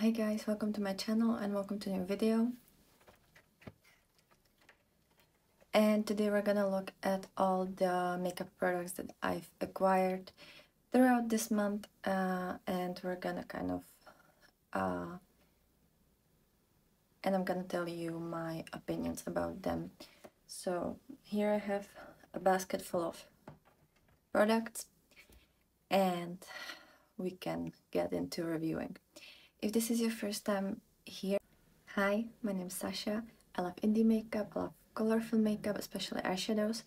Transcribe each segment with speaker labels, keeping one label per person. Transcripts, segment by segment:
Speaker 1: Hi guys, welcome to my channel and welcome to a new video. And today we're gonna look at all the makeup products that I've acquired throughout this month, and we're gonna and I'm gonna tell you my opinions about them. So here I have a basket full of products and we can get into reviewing. If this is your first time here, hi, my name is Sasha. I love indie makeup, I love colorful makeup, especially eyeshadows,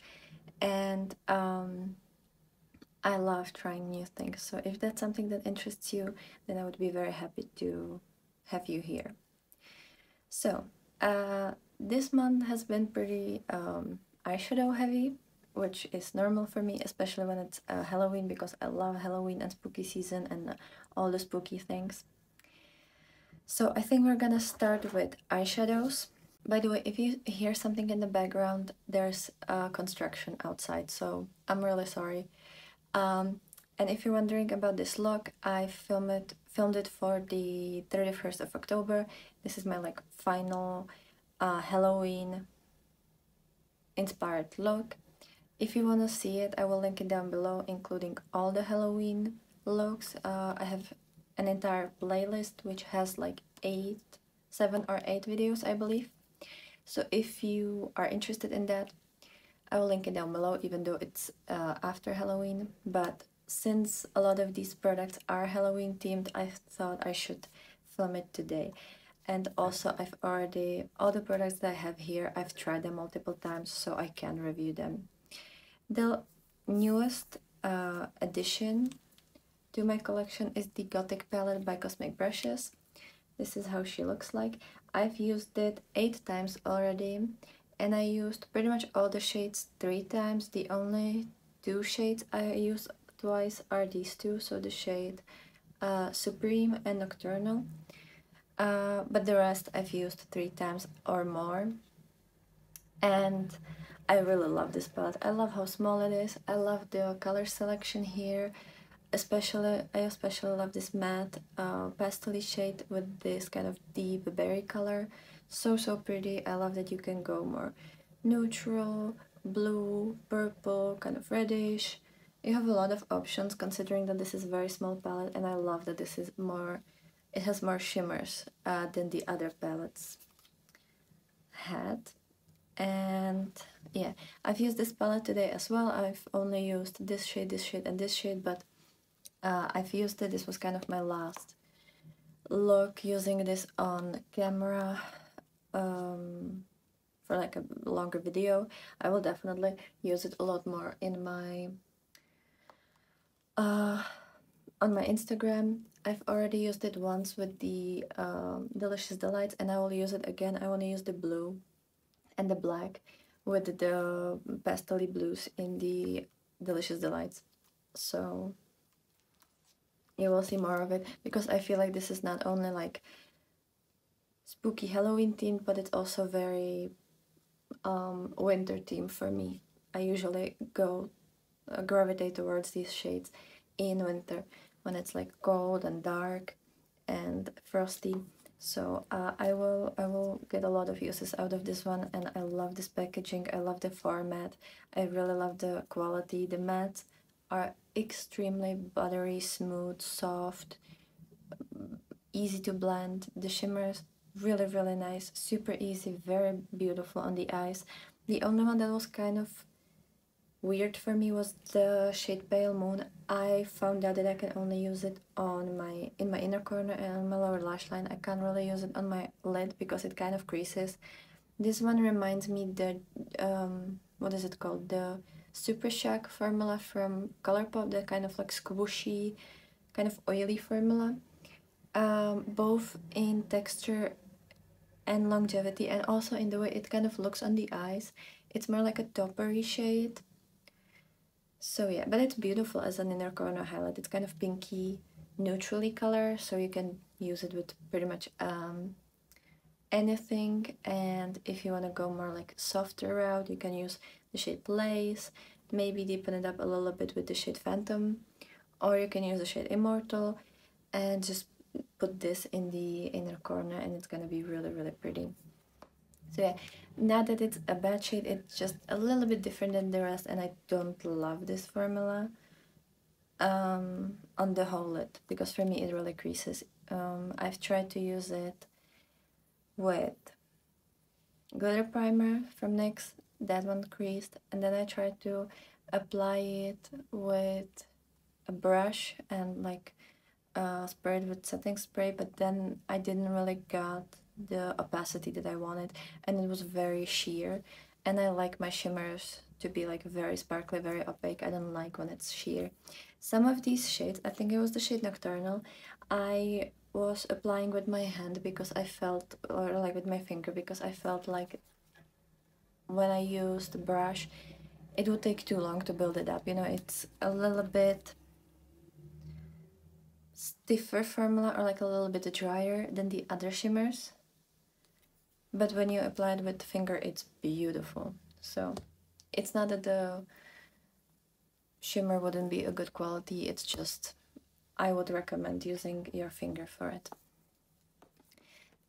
Speaker 1: and I love trying new things. So if that's something that interests you, then I would be very happy to have you here. So this month has been pretty eyeshadow heavy, which is normal for me, especially when it's Halloween, because I love Halloween and spooky season and all the spooky things. So I think we're gonna start with eyeshadows. By the way, if you hear something in the background, there's construction outside, so I'm really sorry. And if you're wondering about this look, I filmed it for the 31st of October. This is my final Halloween inspired look. If you want to see it, I will link it down below, including all the Halloween looks. I have an entire playlist which has like 7 or 8 videos, I believe. So if you are interested in that, I will link it down below, even though it's after Halloween. But since a lot of these products are Halloween themed, I thought I should film it today. And also all the products that I have here, I've tried them multiple times, so I can review them. The newest addition to my collection is the Gothic palette by Cosmic Brushes. This is how she looks like. I've used it 8 times already, and I used pretty much all the shades 3 times. The only 2 shades I used twice are these two, so the shade Supreme and Nocturnal. But the rest I've used 3 times or more. And I really love this palette. I love how small it is. I love the color selection here. I especially love this matte pastel shade with this kind of deep berry color. So pretty. I love that you can go more neutral, blue, purple, kind of reddish. You have a lot of options considering that this is a very small palette, and I love that this is it has more shimmers than the other palettes had. And yeah, I've used this palette today as well. I've only used this shade, and this shade, but I've used it. This was kind of my last look using this on camera for like a longer video. I will definitely use it a lot more in my on my Instagram. I've already used it once with the Delicious Delights, and I will use it again. I want to use the blue and the black with the pastel blues in the Delicious Delights. So you will see more of it, because I feel like this is not only like spooky Halloween themed, but it's also very winter themed for me. I usually gravitate towards these shades in winter when it's like cold and dark and frosty. So I will get a lot of uses out of this one, and I love this packaging. I love the format. I really love the quality. The mattes are extremely buttery, smooth, soft, easy to blend. The shimmers really nice, super easy, very beautiful on the eyes. The only one that was kind of weird for me was the shade Pale Moon. I found out that I can only use it on in my inner corner and on my lower lash line. I can't really use it on my lid because it kind of creases. This one reminds me the what is it called, the Super Shock formula from Colourpop, the kind of like squishy, kind of oily formula, both in texture and longevity, and also in the way it kind of looks on the eyes. It's more like a toppery shade. So yeah, but it's beautiful as an inner corner highlight. It's kind of pinky, neutrally color, so you can use it with pretty much anything. And if you want to go more like softer route, you can use the shade Blaze, maybe deepen it up a little bit with the shade Phantom, or you can use the shade Immortal and just put this in the inner corner and it's gonna be really, really pretty. So yeah, not that it's a bad shade, it's just a little bit different than the rest, and I don't love this formula on the whole lid, because for me it really creases. I've tried to use it with glitter primer from NYX, that one creased, and then I tried to apply it with a brush and like spray it with setting spray, but then I didn't really got the opacity that I wanted, and it was very sheer, and I like my shimmers to be like very sparkly, very opaque. I don't like when it's sheer. Some of these shades, I think it was the shade Nocturnal, I was applying with my hand because I felt, or like with my finger, because I felt like when I used the brush it would take too long to build it up. You know, it's a little bit stiffer formula, or like a little bit drier than the other shimmers, but when you apply it with the finger it's beautiful. So it's not that the shimmer wouldn't be a good quality, it's just I would recommend using your finger for it.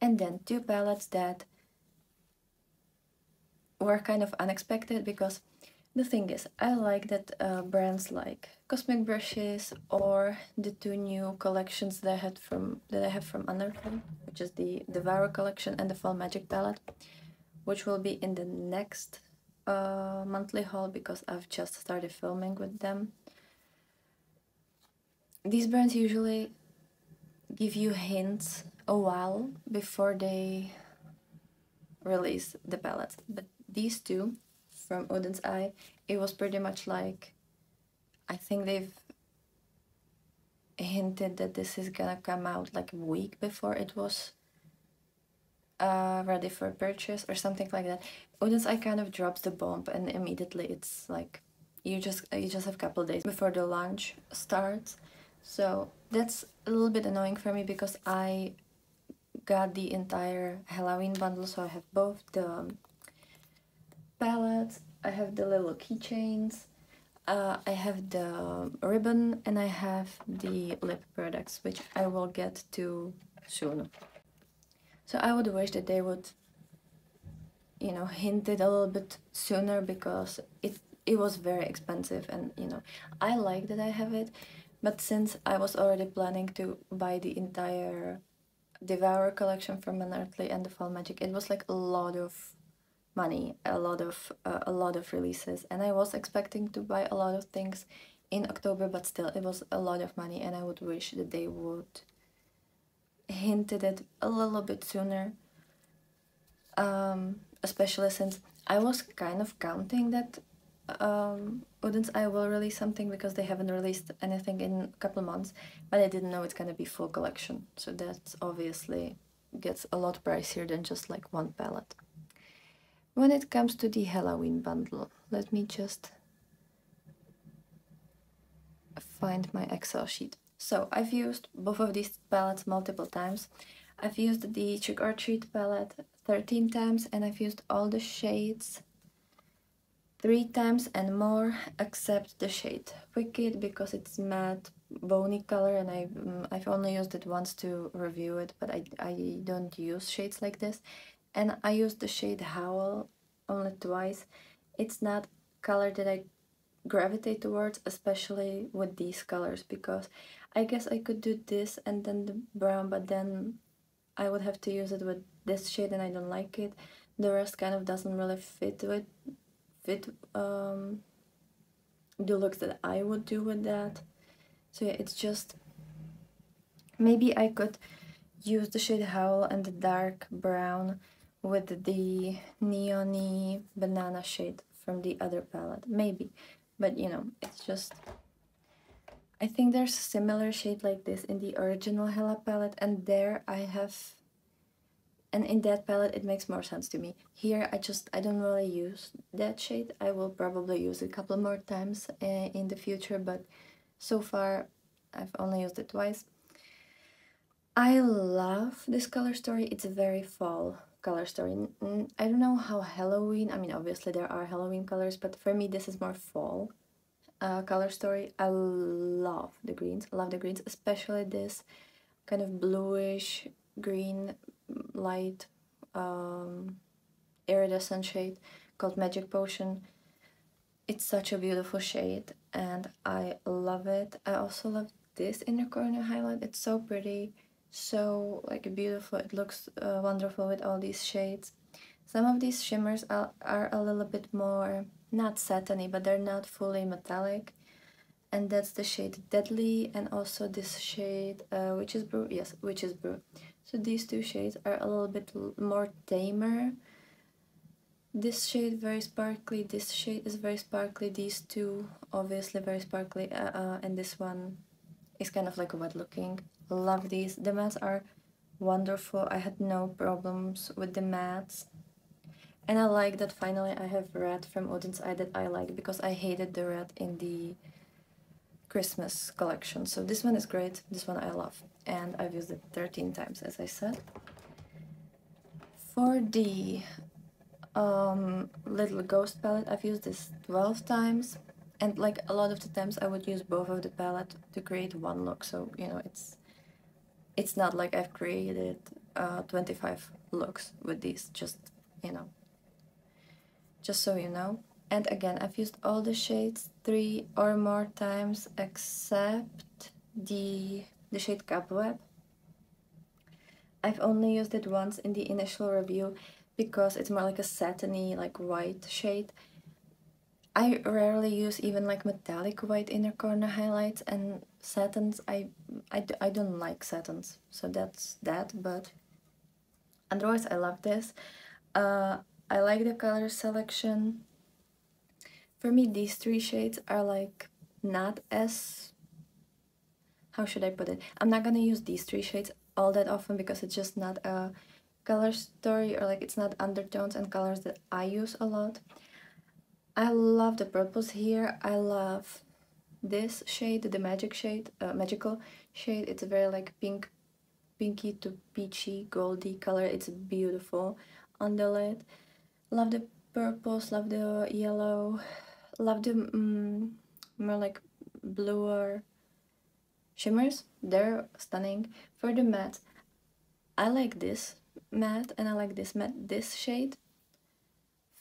Speaker 1: And then two palettes that were kind of unexpected, because the thing is, I like that brands like Cosmic Brushes or the two new collections that I have from Undertone, which is the Devour collection and the Fall Magic palette, which will be in the next monthly haul because I've just started filming with them. These brands usually give you hints a while before they release the palettes, but these two from Odin's Eye, it was pretty much like, I think they've hinted that this is gonna come out like a week before it was ready for purchase or something like that. Odin's Eye kind of drops the bomb and immediately it's like you just have a couple days before the launch starts. So that's a little bit annoying for me because I got the entire Halloween bundle, so I have both the palettes, I have the little keychains, I have the ribbon, and I have the lip products, which I will get to soon. So I would wish that they would, you know, hint it a little bit sooner, because it was very expensive, and you know, I like that I have it, but since I was already planning to buy the entire Devour collection from Unearthly and the Fall Magic, it was like a lot of money, a lot of releases, and I was expecting to buy a lot of things in October, but still it was a lot of money, and I would wish that they would hinted it a little bit sooner, especially since I was kind of counting that Odin's Eye will release something, because they haven't released anything in a couple months, but I didn't know it's gonna be full collection, so that obviously gets a lot pricier than just like one palette. When it comes to the Halloween bundle, let me just find my Excel sheet. So I've used both of these palettes multiple times. I've used the Trick or Treat palette 13 times, and I've used all the shades 3 times and more, except the shade Wicked, because it's matte bony color, and I've only used it once to review it, but I don't use shades like this. And I used the shade Howl only twice. It's not color that I gravitate towards, especially with these colors, because I guess I could do this and then the brown, but then I would have to use it with this shade and I don't like it. The rest kind of doesn't really fit the looks that I would do with that. So yeah, it's just, maybe I could use the shade Howl and the dark brown with the neon-y banana shade from the other palette, maybe, but you know, it's just, I think there's a similar shade like this in the original Hella palette, and there I have, and in that palette it makes more sense to me. Here I don't really use that shade. I will probably use it a couple more times in the future, but so far I've only used it twice. I love this color story. It's a very fall color story. I don't know how Halloween, I mean obviously there are Halloween colors, but for me this is more fall color story. I love the greens, especially this kind of bluish green light iridescent shade called Magic Potion. It's such a beautiful shade and I love it. I also love this inner corner highlight. It's so pretty, so like beautiful. It looks wonderful with all these shades. Some of these shimmers are a little bit more, not satiny, but they're not fully metallic. And that's the shade Deadly, and also this shade Witch's Brew. Yes, Witch's Brew. So these two shades are a little bit more tamer. This shade very sparkly, this shade is very sparkly, these two obviously very sparkly, and this one is kind of like wet looking. Love these. The mattes are wonderful. I had no problems with the mattes. And I like that finally I have red from Odin's Eye that I like, because I hated the red in the Christmas collection. So this one is great, this one I love, and I've used it 13 times as I said. For the little ghost palette, I've used this 12 times, and like a lot of the times I would use both of the palette to create one look, so you know, it's not like I've created 25 looks with these, just, you know, just so you know. And again, I've used all the shades 3 or more times except the shade Cobweb. I've only used it once in the initial review because it's more like a satiny, like white shade. I rarely use even like metallic white inner corner highlights, and satins, I don't like satins, so that's that, but otherwise I love this. I like the color selection. For me, these three shades are like not as, how should I put it? I'm not gonna use these three shades all that often because it's just not a color story, or like it's not undertones and colors that I use a lot. I love the purples here. I love this shade, the magic shade, magical shade. It's a very like pinky to peachy goldy color. It's beautiful on the lid. Love the purples, love the yellow, love the more like bluer shimmers. They're stunning. For the matte, I like this matte and I like this matte, this shade.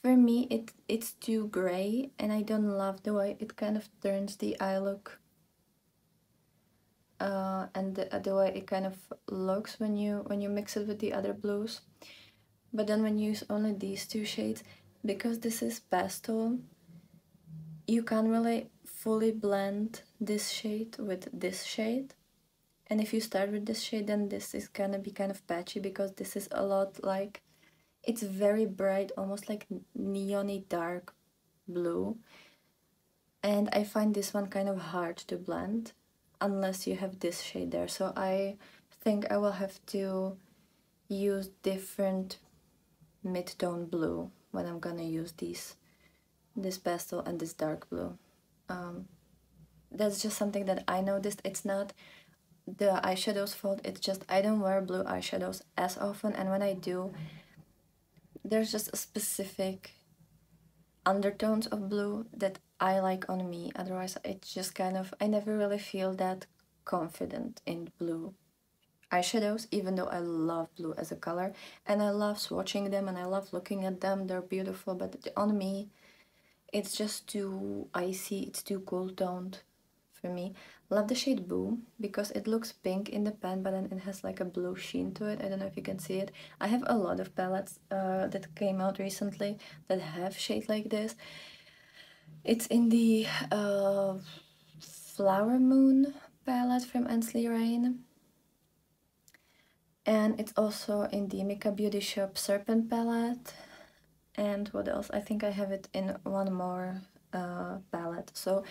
Speaker 1: For me, it's too gray, and I don't love the way it kind of turns the eye look, and the way it kind of looks when you mix it with the other blues. But then when you use only these two shades, because this is pastel, you can't really fully blend this shade with this shade. And if you start with this shade, then this is gonna be kind of patchy, because this is a lot like, it's very bright, almost like neon-y dark blue. And I find this one kind of hard to blend unless you have this shade there. So I think I will have to use different mid-tone blue when I'm gonna use this pastel and this dark blue. That's just something that I noticed. It's not the eyeshadow's fault, it's just I don't wear blue eyeshadows as often, and when I do, there's just a specific undertones of blue that I like on me. Otherwise, it's just kind of, I never really feel that confident in blue eyeshadows, even though I love blue as a color and I love swatching them and I love looking at them. They're beautiful, but on me, it's just too icy, it's too cool toned for me. Love the shade Boo because it looks pink in the pan, but then it has like a blue sheen to it. I don't know if you can see it. I have a lot of palettes that came out recently that have shade like this. It's in the Flower Moon palette from Ansley Rain. And it's also in the Mika Beauty Shop Serpent palette. And what else? I think I have it in one more palette. So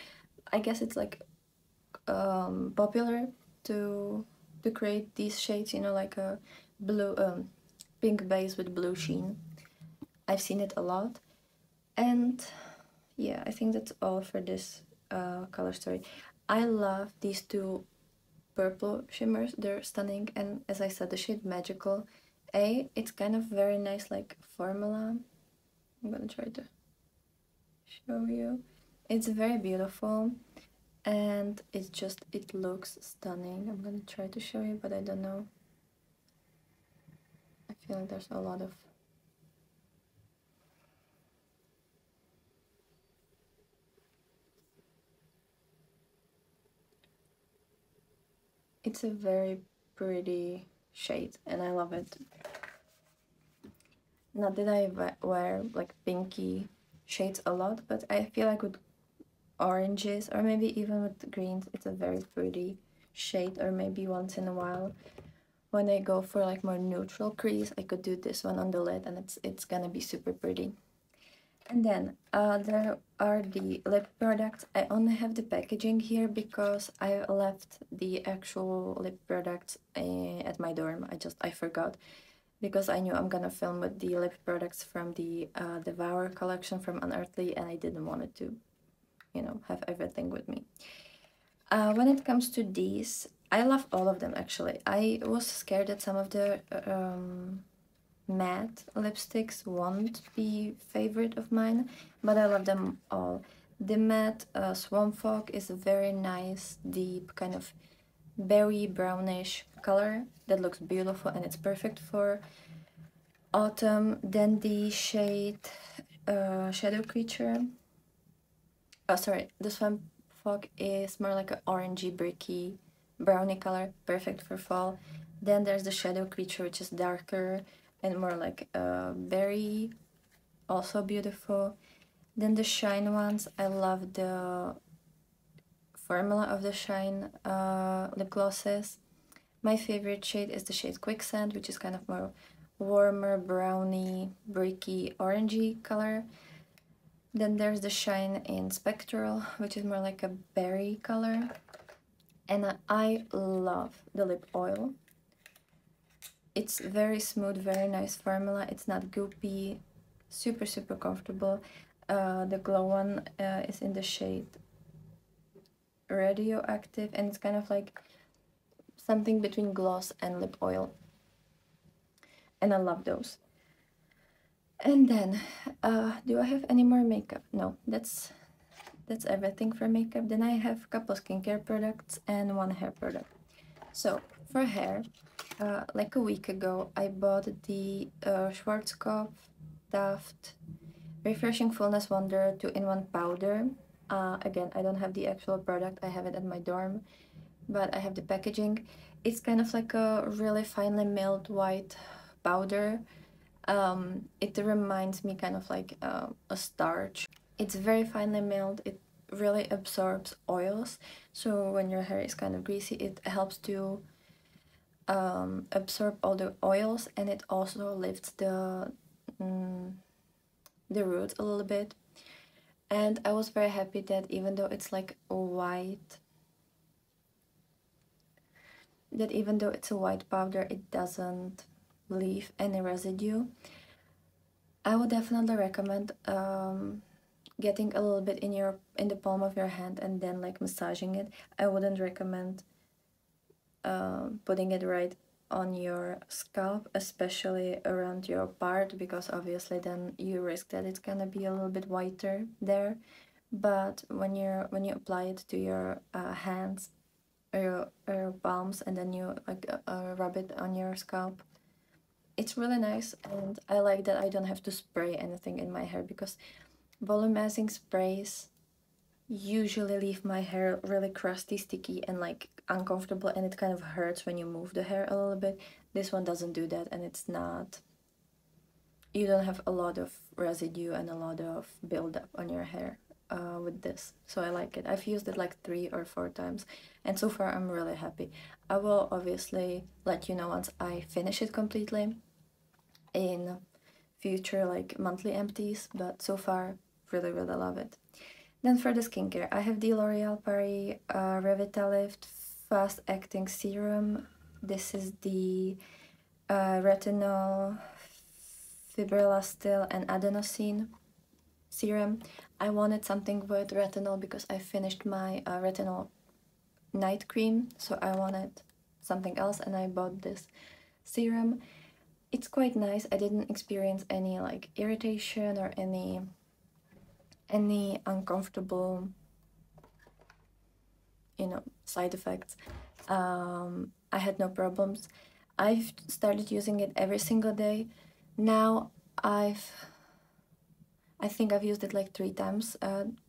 Speaker 1: I guess it's like popular to create these shades, you know, like a blue pink base with blue sheen. I've seen it a lot. And yeah, I think that's all for this color story. I love these two purple shimmers. They're stunning, and as I said, the shade Magical A, it's kind of very nice, like formula. I'm gonna try to show you. It's very beautiful. and it looks stunning. I'm gonna try to show you, but I don't know. I feel like there's a lot of it's a very pretty shade and I love it. Not that I wear like pinky shades a lot, but I feel like with oranges or maybe even with greens, it's a very pretty shade. Or maybe once in a while when I go for like more neutral crease, I could do this one on the lid and it's gonna be super pretty. And then there are the lip products. I only have the packaging here because I left the actual lip products at my dorm. I forgot because I knew I'm gonna film with the lip products from the Devour collection from Unearthly, and I didn't want it to, you know, have everything with me. When it comes to these, I love all of them actually. I was scared that some of the matte lipsticks won't be favorite of mine, but I love them all. The matte Swamp Fog is a very nice, deep, kind of berry brownish color that looks beautiful and it's perfect for autumn. Then the shade Shadow Creature. Oh, sorry, the Swamp Fog is more like an orangey, bricky, brownie color, perfect for fall. Then there's the Shadow Creature, which is darker and more like berry, also beautiful. Then the Shine ones, I love the formula of the Shine lip glosses. My favorite shade is the shade Quicksand, which is kind of more warmer, browny, bricky, orangey color. Then there's the Shine in Spectral, which is more like a berry color. And I love the lip oil. It's very smooth, very nice formula. It's not goopy, super, super comfortable. The glow one is in the shade Radioactive, and it's kind of like something between gloss and lip oil. And I love those. And then, do I have any more makeup? No, that's everything for makeup. Then I have a couple skincare products and one hair product. So for hair, like a week ago, I bought the Schwarzkopf Taft Refreshing Fullness Wonder 2-in-1 powder. Again, I don't have the actual product, I have it at my dorm, but I have the packaging. It's kind of like a really finely milled white powder. It reminds me kind of like a starch. It's very finely milled, it really absorbs oils, so when your hair is kind of greasy, it helps to absorb all the oils, and it also lifts the roots a little bit. And I was very happy that even though it's like white, that even though it's a white powder, it doesn't leave any residue. I would definitely recommend getting a little bit in the palm of your hand and then like massaging it. I wouldn't recommend putting it right on your scalp, especially around your part, because obviously then you risk that it's gonna be a little bit whiter there. But when you apply it to your hands or your palms, and then you like rub it on your scalp, it's really nice. And I like that I don't have to spray anything in my hair, because volumizing sprays usually leave my hair really crusty, sticky, and like uncomfortable, and it kind of hurts when you move the hair a little bit. This one doesn't do that, and it's not, you don't have a lot of residue and a lot of buildup on your hair with this, so I like it. I've used it like 3 or 4 times, and so far I'm really happy. I will obviously let you know once I finish it completely in future like monthly empties, but so far really, really love it. Then for the skincare, I have the L'Oreal Paris Revitalift Fast Acting Serum. This is the retinol, fibrillastyle, and adenosine serum. I wanted something with retinol because I finished my retinol night cream, so I wanted something else, and I bought this serum. It's quite nice. I didn't experience any like irritation or any uncomfortable you know, side effects. I had no problems. I've started using it every single day. Now I think I've used it like 3 times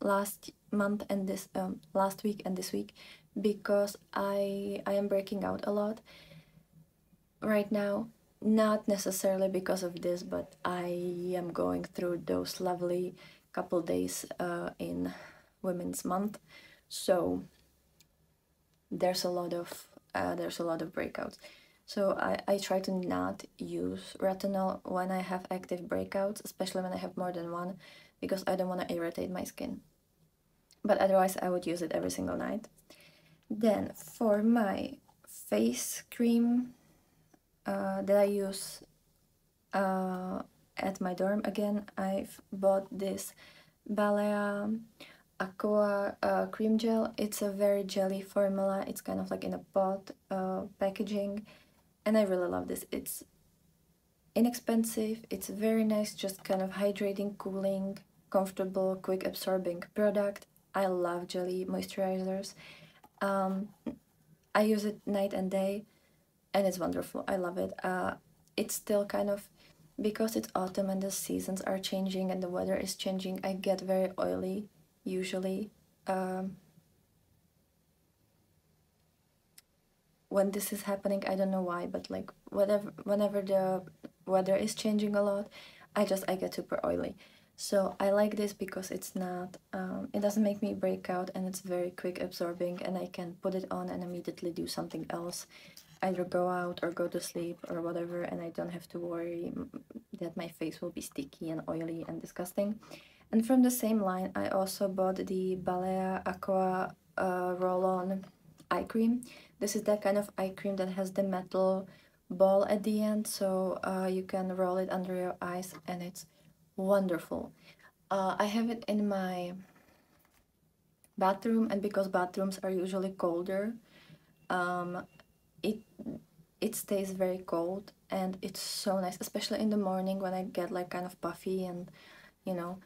Speaker 1: last month and this last week and this week, because I am breaking out a lot right now. Not necessarily because of this, but I am going through those lovely couple days in Women's Month, so there's a lot of breakouts. So I try to not use retinol when I have active breakouts, especially when I have more than one, because I don't want to irritate my skin. But otherwise I would use it every single night. Then for my face cream that I use at my dorm, again, I've bought this Balea Aqua cream gel. It's a very jelly formula. It's kind of like in a pot packaging, and I really love this. It's inexpensive, it's very nice, just kind of hydrating, cooling, comfortable, quick absorbing product. I love jelly moisturizers. I use it night and day, and it's wonderful. I love it. It's still kind of, because it's autumn and the seasons are changing and the weather is changing, I get very oily usually when this is happening. I don't know why, but like whenever the weather is changing a lot, I get super oily. So I like this because it's not it doesn't make me break out, and it's very quick absorbing, and I can put it on and immediately do something else, either go out or go to sleep or whatever, and I don't have to worry that my face will be sticky and oily and disgusting. And from the same line, I also bought the Balea Aqua roll-on eye cream. This is that kind of eye cream that has the metal ball at the end, so you can roll it under your eyes, and it's wonderful. I have it in my bathroom, and because bathrooms are usually colder, it stays very cold, and it's so nice, especially in the morning when I get like kind of puffy and, you know,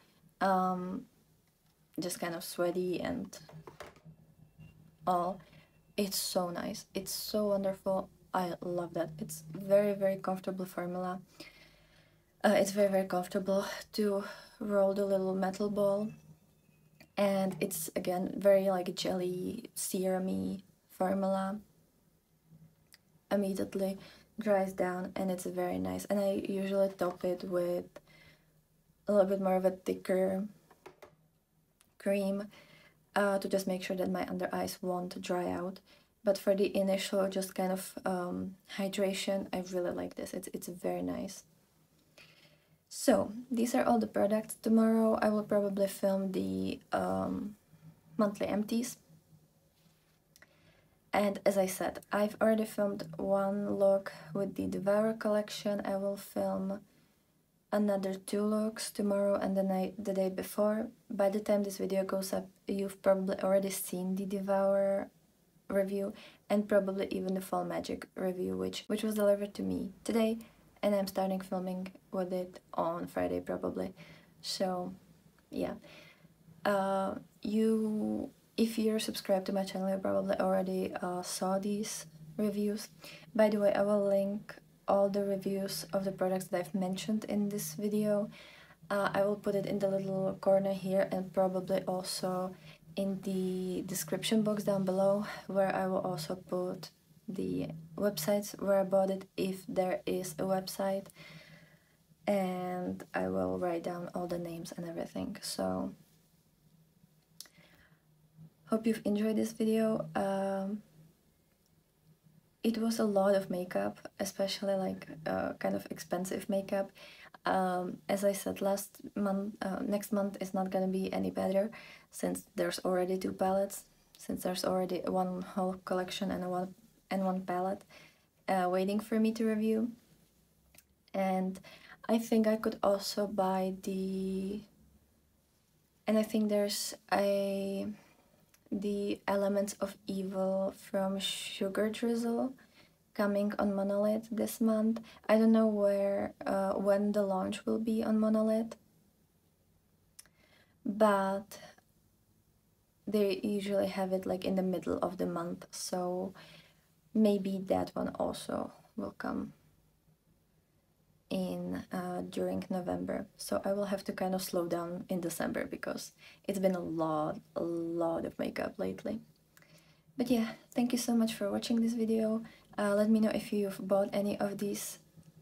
Speaker 1: just kind of sweaty and all. It's so nice. It's so wonderful. I love that. It's very comfortable formula. It's very comfortable to roll the little metal ball, and it's again very like jelly serum-y formula. Immediately dries down, and it's very nice. And I usually top it with a little bit more of a thicker cream to just make sure that my under eyes won't dry out. But for the initial just kind of hydration, I really like this. It's very nice. So these are all the products. Tomorrow I will probably film the monthly empties. And as I said, I've already filmed one look with the Devour collection. I will film another 2 looks tomorrow and the day before. By the time this video goes up, you've probably already seen the Devour review, and probably even the Fall Magic review, which was delivered to me today, and I'm starting filming with it on Friday probably. So yeah, if you're subscribed to my channel, you probably already saw these reviews. By the way, I will link all the reviews of the products that I've mentioned in this video. I will put it in the little corner here, and probably also in the description box down below, where I will also put the websites where I bought it, if there is a website, and I will write down all the names and everything. So hope you've enjoyed this video. It was a lot of makeup, especially like kind of expensive makeup. As I said last month, next month is not gonna be any better, since there's already 2 palettes, since there's already one whole collection and one palette waiting for me to review. And I think I could also buy and I think there's the Elements of Evil from Sugar Drizzle coming on Monolith this month. I don't know when the launch will be on Monolith, but they usually have it like in the middle of the month, so maybe that one also will come in during November. So I will have to kind of slow down in December because it's been a lot of makeup lately. But yeah, thank you so much for watching this video. Let me know if you've bought any of these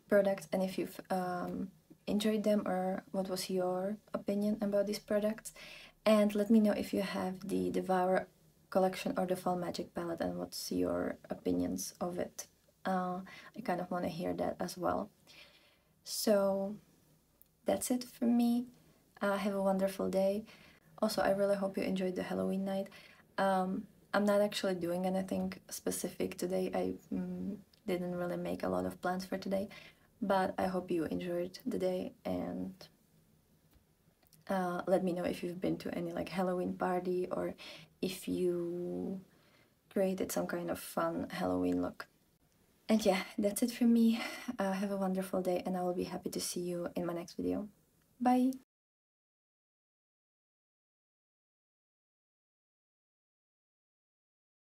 Speaker 1: products and if you've enjoyed them, or what was your opinion about these products. And let me know if you have the Devour collection or the Fall Magic palette and what's your opinions of it. I kind of want to hear that as well. So that's it from me. Have a wonderful day. Also, I really hope you enjoyed the Halloween night. I'm not actually doing anything specific today. I didn't really make a lot of plans for today, but I hope you enjoyed the day, and let me know if you've been to any like Halloween party or if you created some kind of fun Halloween look. And yeah, that's it from me. Have a wonderful day, and I will be happy to see you in my next video. Bye!